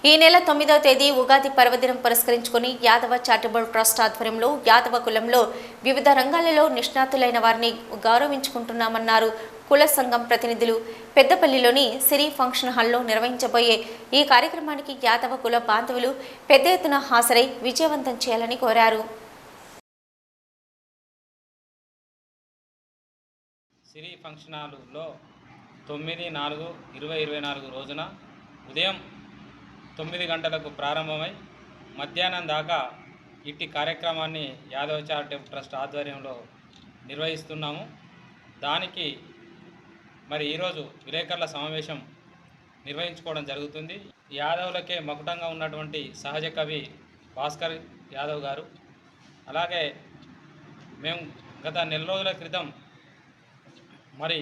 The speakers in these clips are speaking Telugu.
ఈ నెల 9వ తేదీ ఉగాది పర్వదినం పురస్కరించుకుని యాదవ చారిటబుల్ ట్రస్ట్ ఆధ్వర్యంలో యాదవ కులంలో వివిధ రంగాలలో నిష్ణాతులైన వారిని గౌరవించుకుంటున్నామన్నారు కుల సంఘం ప్రతినిధులు. పెద్దపల్లిలోని సిరి ఫంక్షన్ హాల్లో నిర్వహించబోయే ఈ కార్యక్రమానికి యాదవ కుల బాంధవులు పెద్ద ఎత్తున హాజరై విజయవంతం చేయాలని కోరారు. సిరి ఫంక్షన్ హాల్లో 9/4/2024 రోజున ఉదయం 9 గంటలకు ప్రారంభమై మధ్యాహ్నం దాకా ఇట్టి కార్యక్రమాన్ని యాదవ చారిటబుల్ ట్రస్ట్ ఆధ్వర్యంలో నిర్వహిస్తున్నాము. దానికి మరి ఈరోజు విలేకరుల సమావేశం నిర్వహించుకోవడం జరుగుతుంది. యాదవులకే మకుటంగా ఉన్నటువంటి సహజ కవి భాస్కర్ యాదవ్ గారు, అలాగే మేము గత నెల రోజుల క్రితం మరి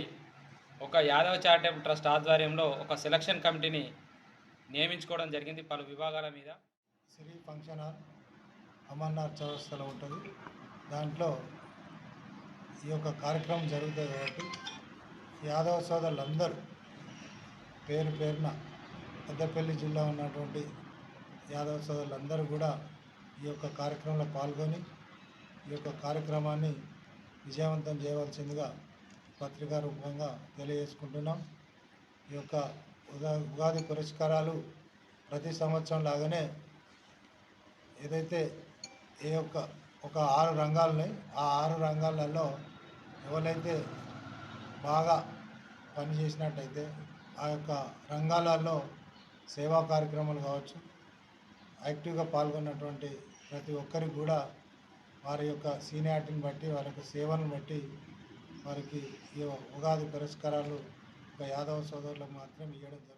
ఒక యాదవ చారిటబుల్ ట్రస్ట్ ఆధ్వర్యంలో ఒక సెలక్షన్ కమిటీని నియమించుకోవడం జరిగింది పలు విభాగాల మీద. సిరి ఫంక్షన్ హాల్ అమర్నాథ్ చౌరస్తాలో ఉంటుంది. దాంట్లో ఈ యొక్క కార్యక్రమం జరుగుతుంది కాబట్టి యాదవ సోదరులందరూ పేరు పేరున పెద్దపల్లి జిల్లా ఉన్నటువంటి యాదవ సోదరులందరూ కూడా ఈ యొక్క కార్యక్రమంలో పాల్గొని ఈ యొక్క కార్యక్రమాన్ని విజయవంతం చేయవలసిందిగా పత్రికా రూపంగా తెలియజేసుకుంటున్నాం. ఈ యొక్క ఉగాది పురస్కారాలు ప్రతి సంవత్సరం లాగానే ఏదైతే ఒక 6 రంగాలున్నాయి, ఆ 6 రంగాలలో ఎవరైతే బాగా పనిచేసినట్టయితే ఆ యొక్క రంగాలలో సేవా కార్యక్రమాలు కావచ్చు, యాక్టివ్గా పాల్గొన్నటువంటి ప్రతి ఒక్కరికి కూడా వారి యొక్క సీనియారిటీని బట్టి వారి యొక్క సేవలను బట్టి వారికి ఈ ఉగాది పురస్కారాలు ఒక యాదవ సోదరులకు మాత్రం ఇవ్వడం జరుగుతుంది.